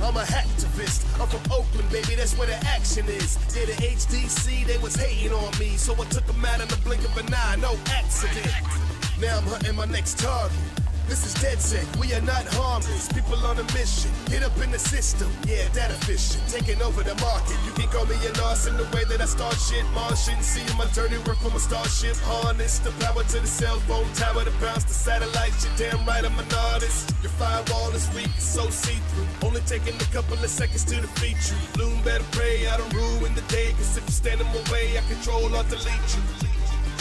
I'm a hacktivist. I'm from Oakland, baby, that's where the action is. Yeah, the HDC, they was hating on me, so I took them out in the blink of an eye, no accident. Now I'm hunting my next target. This is DedSec, we are not harmless. People on a mission, get up in the system. Yeah, that efficient, taking over the market. You can call me an arse in the way that I start shit. Martian, see my dirty work from a starship. Harness the power to the cell phone tower to bounce the satellites. You're damn right, I'm an artist. Your firewall is weak, it's so see-through. Only taking a couple of seconds to defeat you. Bloom better pray, I don't ruin the day. Cause if you stand in my way, I control or delete you.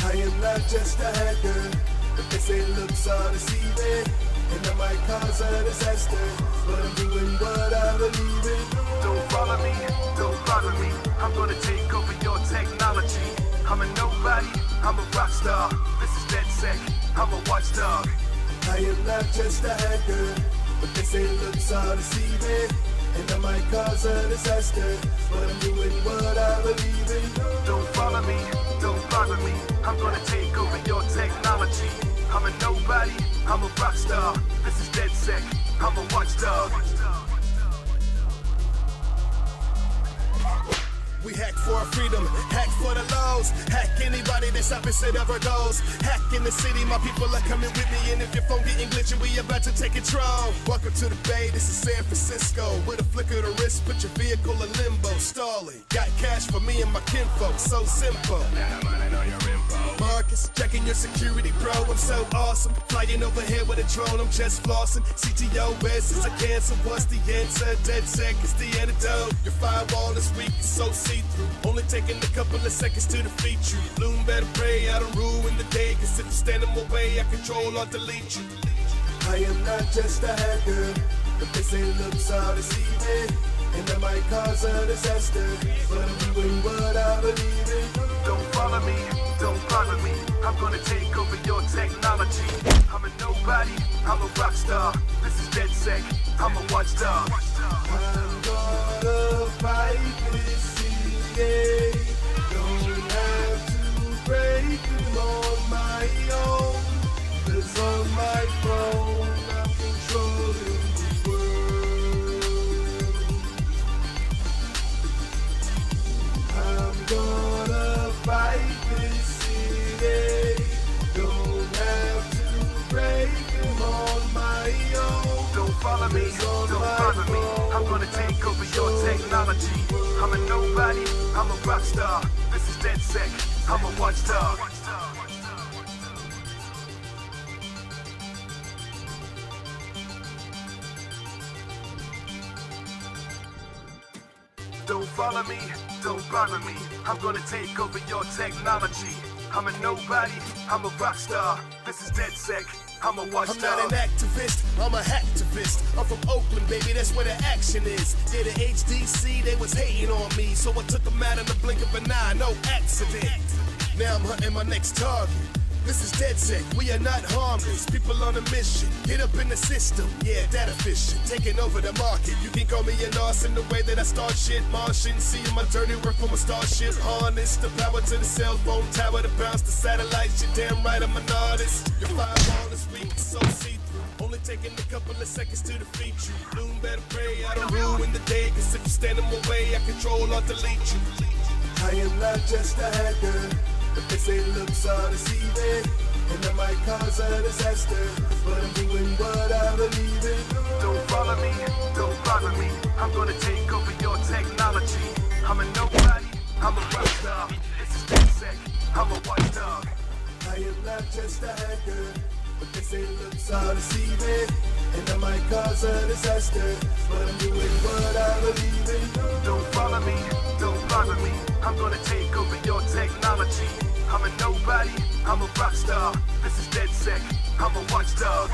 I am not just a hacker. But they say looks are deceiving, and I might cause a disaster, but I'm doing what I believe in. Don't follow me, don't bother me. I'm gonna take over your technology. I'm a nobody, I'm a rock star. This is DedSec, I'm a watchdog. I am not just a hacker, but they say looks are deceiving, and I might cause a disaster, but I'm doing what I believe in. Don't follow me, don't bother me. I'm gonna take over your technology. I'm a nobody, I'm a rock star. This is DedSec, I'm a watchdog. We hack for our freedom, hack for the laws. Hack anybody that's opposite of our goals. Hack in the city, my people are coming with me. And if your phone getting glitchy, we about to take control. Welcome to the Bay, this is San Francisco. With a flick of the wrist, put your vehicle in limbo. Stalling, got cash for me and my kinfolk, so simple. Marcus, checking your security pro, I'm so awesome. Flying over here with a drone, I'm just flossing. CTOS is a cancer, what's the answer? DedSec is the antidote. Your firewall is weak, it's so see-through. Only taking a couple of seconds to defeat you. Bloom better pray, I don't ruin the day. Cause if you stand in my way, I control or delete you. I am not just a hacker, but they say looks are deceiving, and I might cause a disaster, but I'm doing what I believe in. Don't follow me, don't bother me. I'm gonna take over your technology. I'm a nobody, I'm a rock star. This is DedSec, I'm a watchdog. I'm gonna fight this city. Don't have to break them on my own. 'Cause on my phone I'm controlling the world. I'm gonna fight this city. Don't have to break them on my own. Don't follow me, don't bother me. I'm gonna take over your technology. I'm a nobody, I'm a rock star. This is DedSec, I'm a watchdog. Don't follow me, don't bother me. I'm gonna take over your technology. I'm a nobody, I'm a rock star. This is DedSec, I'm a watchdog. I'm not an activist, I'm a hacktivist. I'm from Oakland, baby, that's where the action is. Yeah, the HDC, they was hating on me, so I took them out in the blink of an eye, no accident. Now I'm hunting my next target. This is DedSec, we are not harmless. People on a mission, get up in the system. Yeah, that efficient, taking over the market. You can call me an arse in the way that I start shit. Martian, see my dirty work from a starship. Harness the power to the cell phone tower to bounce the satellites. You're damn right, I'm an artist. Your firewall is weak, it's so see-through. Only taking a couple of seconds to defeat you. Bloom better pray, I don't ruin the day. Cause if you stand in my way, I control or delete you. I am not just a hacker, but they say looks are deceiving, and I might cause a disaster, but I'm doing what I believe in. Don't follow me, don't bother me. I'm gonna take over your technology. I'm a nobody, I'm a rock star. This is DedSec, I'm a watchdog. I am not just a hacker, but they say looks are deceiving, and I might cause a disaster, but I'm doing what I believe in. Don't follow me, don't bother me. I'm gonna take over your technology. I'm a nobody, I'm a rock star. This is DedSec, I'm a watchdog.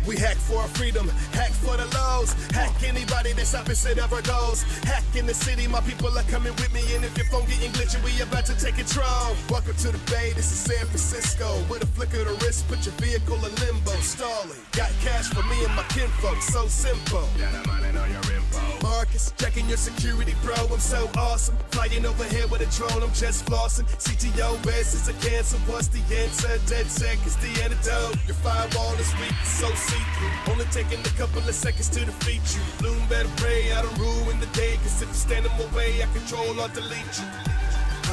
We hack for our freedom, hack for the laws. Hack anybody that's opposite of our goals. Hack in the city, my people are coming with me. And if your phone getting glitchy, we about to take control. Welcome to the Bay, this is San Francisco. With a flick of the wrist, put your vehicle in limbo, stalling. Got cash for me and my kinfolk, so simple. Got a money on your info. Marcus, checking your security, bro. I'm so awesome. Flying over here with a drone, I'm just flossing. CTO best is a cancer. What's the answer? Dead sec is the antidote. Your firewall is weak, it's so see-through. Only taking a couple of seconds to defeat you. Bloom better pray, I don't ruin the day. Cause if you stand in my way, I control or delete you.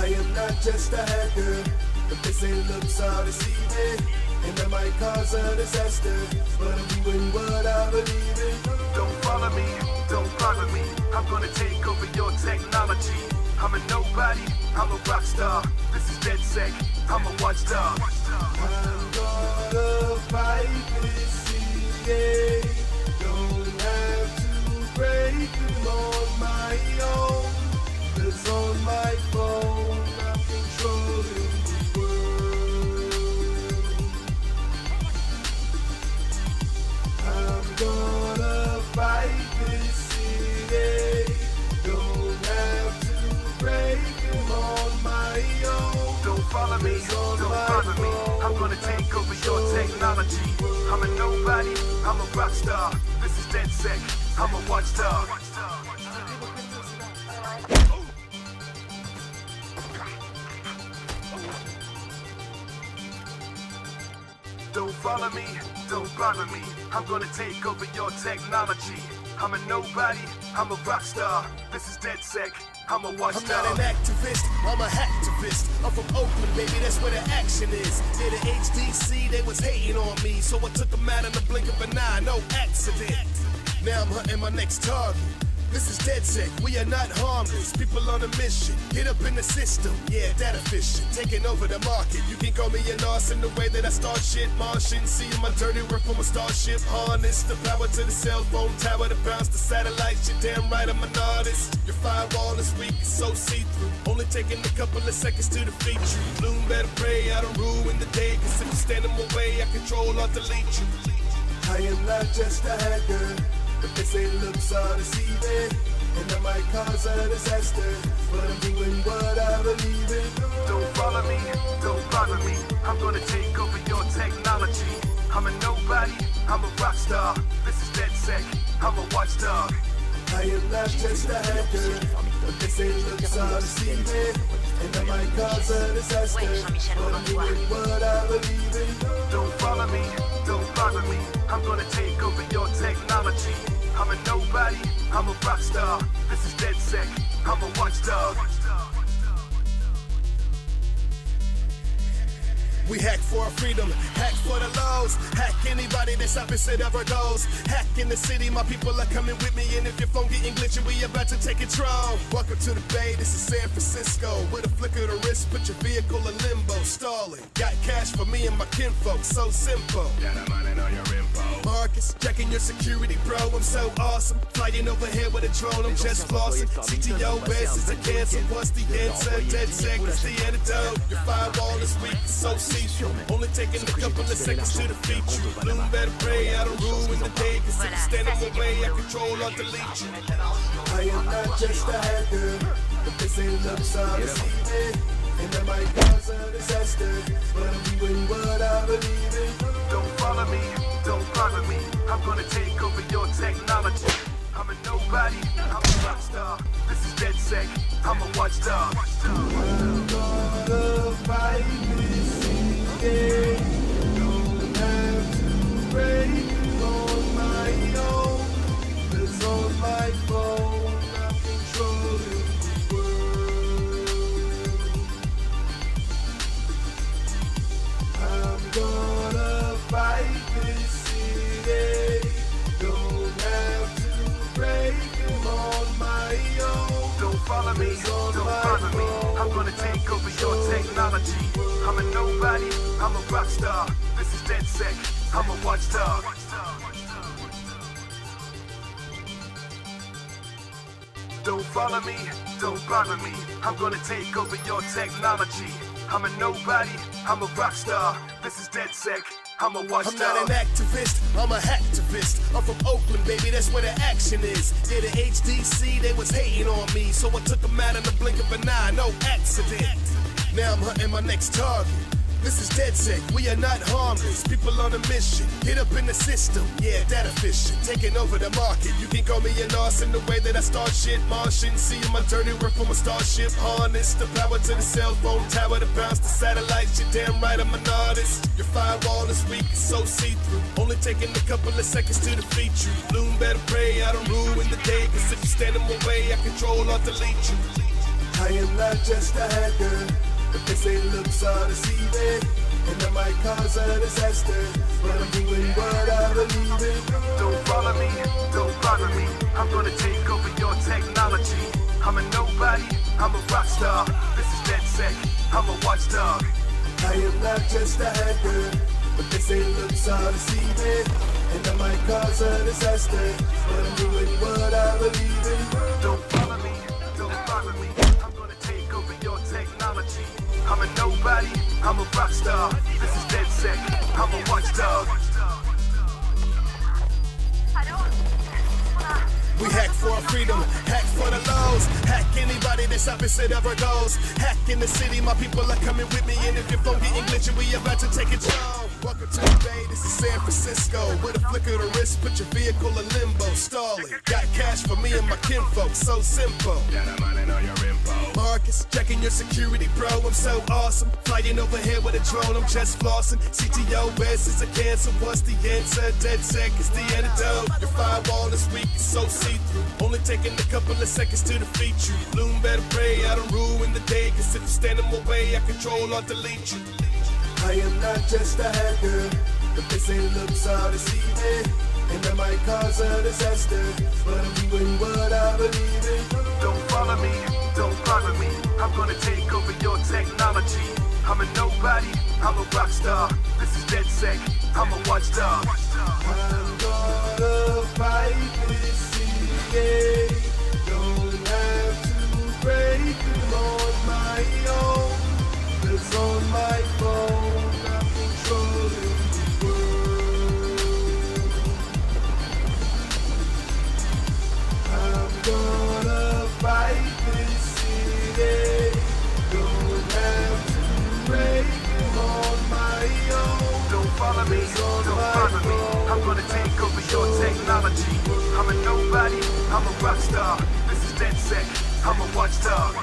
I am not just a hacker, but this ain't looks all deceiving. And I might cause a disaster, but I'm doing what I believe in. Don't follow me, don't bother me. I'm gonna take over your technology. I'm a nobody, I'm a rock star. This is DedSec, I'm a watchdog. I'm gonna fight this city. Don't have to break them on my own. 'Cause on my phone, I'm controlling the world. I'm gonna fight this city. Don't have to break them on my own. Don't follow me, don't bother me. I'm gonna take over your technology. I'm a nobody, I'm a rock star. This is DedSec, I'm a watchdog. Don't follow me, don't bother me. I'm gonna take over your technology. I'm a nobody, I'm a rock star. This is DedSec, I'm a watchdog. I'm not an activist, I'm a hacktivist. I'm from Oakland, baby, that's where the action is. Near the HDC, they was hating on me, so I took them out in the blink of an eye, no accident. Now I'm hunting my next target. This is DedSec, we are not harmless. People on a mission, get up in the system. Yeah, that efficient, taking over the market. You can call me an arse in the way that I start shit. Martian, seeing my dirty work from a starship. Harness the power to the cell phone tower to bounce the satellites. You're damn right, I'm an artist. Your firewall is weak, it's so see-through. Only taking a couple of seconds to defeat you. Bloom better pray, I don't ruin the day. Cause if you stand in my way, I control or delete you. I am not just a hacker, but this ain't looks all deceiving. And I might cause a disaster, but I'm doing what I believe in. Don't follow me, don't bother me. I'm gonna take over your technology. I'm a nobody, I'm a rock star. This is DedSec, I'm a watchdog. I am not just a hacker, but this ain't looks all deceiving. And I might cause a disaster, but I'm doing what I believe in. Don't follow me, don't bother me. I'm gonna take over your technology. I'm a nobody, I'm a rock star. This is DedSec, I'm a watchdog. We hack for our freedom, hack for the lows. Hack anybody that's opposite of our goals. Hack in the city, my people are coming with me. And if your phone getting glitchy, we about to take control. Welcome to the Bay, this is San Francisco. With a flick of the wrist, put your vehicle in limbo, stalling. Got cash for me and my kinfolk, so simple. Got a money on your info. Marcus, checking your security, bro. I'm so awesome. Flying over here with a drone, I'm just flossing. CTO best is a cancer. What's the answer? DedSec is the antidote. Your firewall is weak, it's so see-through. Only taking a couple of seconds to defeat you. Bloom better pray, I don't ruin the day. Cause if you stand in my way, I control or delete you. I am not just a hacker, but this ain't looks all deceiving. And I might cause a disaster, but I'm doing what I believe in. Don't follow me, don't bother me. I'm gonna take over your technology. I'm a nobody, I'm a rock star. This is DedSec, I'm a watchdog. I'm gonna fight this city. Don't have to break on my own. 'Cause on my phone, I'm controlling the world. I'm gonna fight this city. Don't have to break them on my own. Don't follow me, don't bother me. I'm gonna take over your technology. I'm a nobody, I'm a rock star. This is DedSec, I'm a watchdog. Don't follow me, don't bother me. I'm gonna take over your technology. I'm a nobody, I'm a rock star. This is DedSec, I'm a watchdog. I'm not an activist, I'm a hacktivist. I'm from Oakland, baby, that's where the action is. Near the HDC, they was hating on me, so I took them out in the blink of an eye, no accident. Now I'm hunting my next target. This is DedSec, we are not harmless. People on a mission, hit up in the system. Yeah, that efficient, taking over the market. You can call me an arse in the way that I start shit. Martian, see my dirty work from a starship. Harness the power to the cell phone tower to bounce the satellites. You're damn right, I'm an artist. Your firewall is weak, it's so see-through. Only taking a couple of seconds to defeat you. Bloom better pray, I don't ruin the day. Cause if you stand in my way, I control or delete you. I am not just a hacker, but they say looks are deceiving, and I might cause a disaster, but I'm doing what I believe in. Don't follow me, don't bother me. I'm gonna take over your technology. I'm a nobody, I'm a rock star. This is DedSec, I'm a watchdog. I am not just a hacker, but they say looks are deceiving, and I might cause a disaster, but I'm doing what I believe in. Don't follow me, don't bother me. I'm gonna take over your technology. I'm a nobody, I'm a rock star. This is DedSec, I'm a watchdog. We hack for our freedom, hack for the lows. Hack anybody that's opposite of our goals. Hack in the city, my people are coming with me. And if your phone getting glitchy, we about to take control. Welcome to the Bay, this is San Francisco. With a flick of the wrist, put your vehicle in limbo. Stalling, got cash for me and my kinfolk, so simple. Got a money on your info. Marcus, checking your security, bro, I'm so awesome. Flying over here with a drone, I'm just flossing. CTOS is a cancer, what's the answer? DedSec is the antidote. Your firewall is weak, it's so see-through. Only taking a couple of seconds to defeat you. Bloom better pray, I don't ruin the day. Cause if you stand in my way, I control or delete you. I am not just a hacker, but they say looks are deceiving, and I might cause a disaster, but I'm doing what I believe in. Don't follow me, don't bother me. I'm gonna take over your technology. I'm a nobody, I'm a rock star. This is DedSec, I'm a watchdog. I'm gonna fight this city. Don't have to break them on my own. Cause on my phone, I'm controlling the world. I'm gonna fight this city. Don't have to break them on my own. Don't follow me, don't bother me. I'm gonna take over your technology. I'm a nobody, I'm a rock star. This is DedSec, I'm a watchdog.